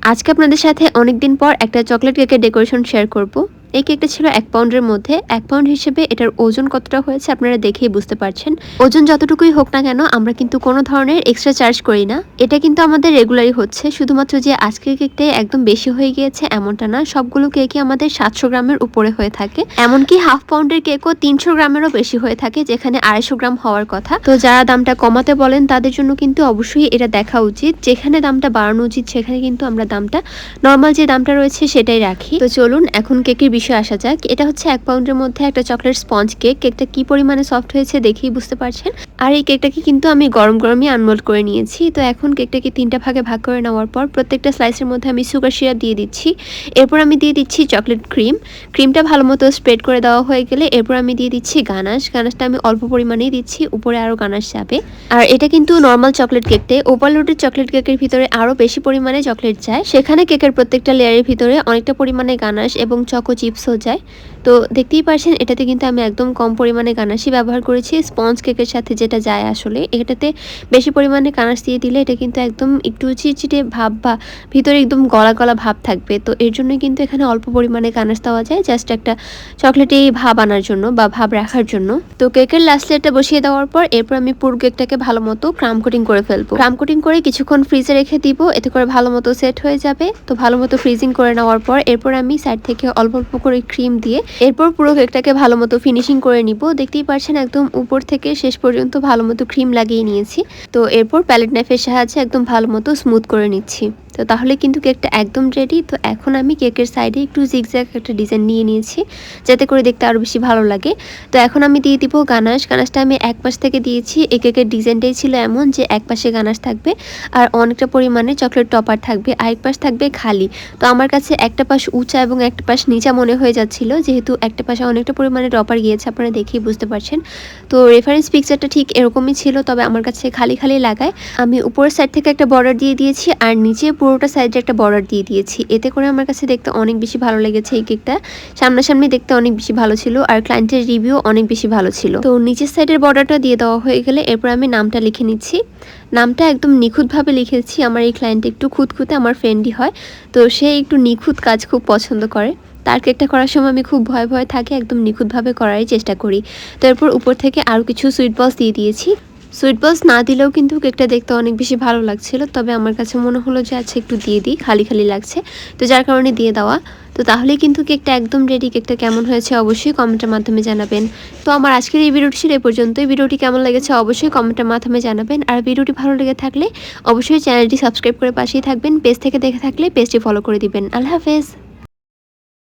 আজকে আপনাদের সাথে অনেকদিন পর একটা চকলেট কেকের ডেকোরেশন শেয়ার করব। এই কেকটা ছিল 1 পাউন্ডের মধ্যে। 1 পাউন্ড হিসেবে এটার ওজন কতটা হয়েছে আপনারা দেখেই বুঝতে পারছেন। ওজন যতটুকুই হোক না কেন আমরা কিন্তু কোনো ধরনের এক্সট্রা চার্জ করি না। এটা কিন্তু আমাদের রেগুলারই হচ্ছে। শুধুমাত্র যে আজকের কেকটাই একদম বেশি হয়ে গিয়েছে এমনটা না। সবগুলো কেকই আমাদের 700 গ্রামের উপরে হয়ে থাকে। এমনকি হাফ পাউন্ডের কেকও 300 গ্রামেরও বেশি হয়ে থাকে, যেখানে 250 গ্রাম হওয়ার কথা। তো যারা দামটা কমাতে বলেন তাদের জন্য কিন্তু অবশ্যই এটা দেখা উচিত। যেখানে দামটা বাড়ানো উচিত সেখানে কিন্তু আমরা দামটা নর্মাল যে দামটা রয়েছে সেটাই রাখি। তো চলুন এখন কেকের বিষয়ে আসা যাক। এটা হচ্ছে 1 পাউন্ডের মধ্যে একটা চকলেট স্পঞ্জ কেক। কেকটা কি পরিমাণে সফট হয়েছে দেখেই বুঝতে পারছেন। আর এই কেকটাকে কিন্তু আমি গরম গরমই আনমোল্ড করে নিয়েছি। তো এখন কেকটাকে 3টা ভাগে ভাগ করে নেওয়ার পর প্রত্যেকটা স্লাইসের মধ্যে আমি সুগার সিরাপ দিয়ে দিচ্ছি। এরপর আমি দিয়ে দিচ্ছি চকলেট ক্রিম। ক্রিমটা ভালো মতো স্প্রেড করে দেওয়া হয়ে গেলে এরপর আমি দিয়ে দিচ্ছি গানাশ। গানাশটা আমি অল্প পরিমাণেই দিচ্ছি, উপরে আরও গানাশ যাবে। আর এটা কিন্তু নর্মাল চকলেট কেকটাই। ওভারলোডেড চকলেট কেকের ভিতরে আরও বেশি পরিমাণে চকলেট যায়। সেখানে কেকের প্রত্যেকটা লেয়ারের ভিতরে অনেকটা পরিমাণে গানাশ এবং চকো চিপসও যায়। তো দেখতেই পারছেন এটাতে কিন্তু আমি একদম কম পরিমাণে গানাশই ব্যবহার করেছি। স্পঞ্জ কেকের সাথে যেটা যায় আসলে এটাতে বেশি পরিমাণে গানাশ দিয়ে দিলে এটা কিন্তু একদম একটু চিটচিটে ভাব বা ভিতরে একদম গলা গলা ভাব থাকবে। তো এর জন্যই কিন্তু এখানে অল্প পরিমাণে গানাশ দেওয়া যায়, জাস্ট একটা চকলেটে ভাব আনার জন্য বা ভাব রাখার জন্য। তো কেকের লাস্ট লেয়ারটা বসিয়ে দেওয়ার পর এরপর আমি পুরো কেকটাকে ভালো মতো ক্রাম কোটিং করে ফেলবো। ক্রাম কোটিং করে কিছুক্ষণ ফ্রিজে রেখে দিব, এতে করে ভালো মতো সেট হয়ে যাবে। তো ভালো মতো ফ্রিজিং করে নেওয়ার পর এরপর আমি সাইড থেকে অল্প অল্প করে ক্রিম দিয়ে এরপর পুরো কেকটাকে ভালো মতো ফিনিশিং করে নিব। দেখতেই পারছেন একদম উপর থেকে শেষ পর্যন্ত ভালো মতো ক্রিম লাগিয়ে নিয়েছি। তো এরপর প্যালেট নাইফের সাহায্যে একদম ভালো মতো স্মুথ করে নিচ্ছি। তো তাহলে কিন্তু কেকটা একদম রেডি। তো এখন আমি কেকের সাইডে একটু জিগজ্যাগ একটা ডিজাইন নিয়ে নিয়েছি, যাতে করে দেখতে আরও বেশি ভালো লাগে। তো এখন আমি দিয়ে দিব গানাশ। গানাশটা আমি এক পাশ থেকে দিয়েছি। এই কেকের ডিজাইনটাই ছিল এমন যে এক পাশে গানাশ থাকবে আর অনেকটা পরিমাণে চকলেট টপার থাকবে, আরেক পাশ থাকবে খালি। তো আমার কাছে একটা পাশ উঁচা এবং একটা পাশ নিচা মনে হয়ে যাচ্ছিল, যেহেতু একটা পাশে অনেকটা পরিমাণে টপার গিয়েছে আপনারা দেখেই বুঝতে পারছেন। তো রেফারেন্স পিকচারটা ঠিক এরকমই ছিল, তবে আমার কাছে খালি খালি লাগায় আমি উপরের সাইড থেকে একটা বর্ডার দিয়ে দিয়েছি আর নিচে পুরোটা সাইডে একটা বর্ডার দিয়ে দিয়েছি। এতে করে আমার কাছে দেখতে অনেক বেশি ভালো লেগেছে। এই কেকটা সামনাসামনি দেখতে অনেক বেশি ভালো ছিল আর ক্লায়েন্টের রিভিউ অনেক বেশি ভালো ছিল। তো নিচের সাইডের বর্ডারটা দিয়ে দেওয়া হয়ে গেলে এরপর আমি নামটা লিখে নিচ্ছি। নামটা একদম নিখুঁতভাবে লিখেছি। আমার এই ক্লায়েন্ট একটু খুঁতখুঁতে, আমার ফ্রেন্ডই হয়, তো সে একটু নিখুঁত কাজ খুব পছন্দ করে। তার কেকটা করার সময় আমি খুব ভয় ভয় থাকি, একদম নিখুঁতভাবে করারই চেষ্টা করি। তো এরপর উপর থেকে আরও কিছু সুইট বলস দিয়ে দিয়েছি। সুইট বলস না দিলেও কিন্তু কেকটা দেখতে অনেক বেশি ভালো লাগছিল, তবে আমার কাছে মনে হলো যে আচ্ছা একটু দিয়ে দিই, খালি খালি লাগছে, তো যার কারণে দিয়ে দেওয়া। তো তাহলেই কিন্তু কেকটা একদম রেডি। কেকটা কেমন হয়েছে অবশ্যই কমেন্টের মাধ্যমে জানাবেন। তো আমার আজকের এই ভিডিওটি ছিল এই পর্যন্তই। ভিডিওটি কেমন লেগেছে অবশ্যই কমেন্টের মাধ্যমে জানাবেন। আর ভিডিওটি ভালো লেগে থাকলে অবশ্যই চ্যানেলটি সাবস্ক্রাইব করে পাশেই থাকবেন। পেজ থেকে দেখে থাকলে পেজটি ফলো করে দিবেন। আল্লাহ হাফেজ।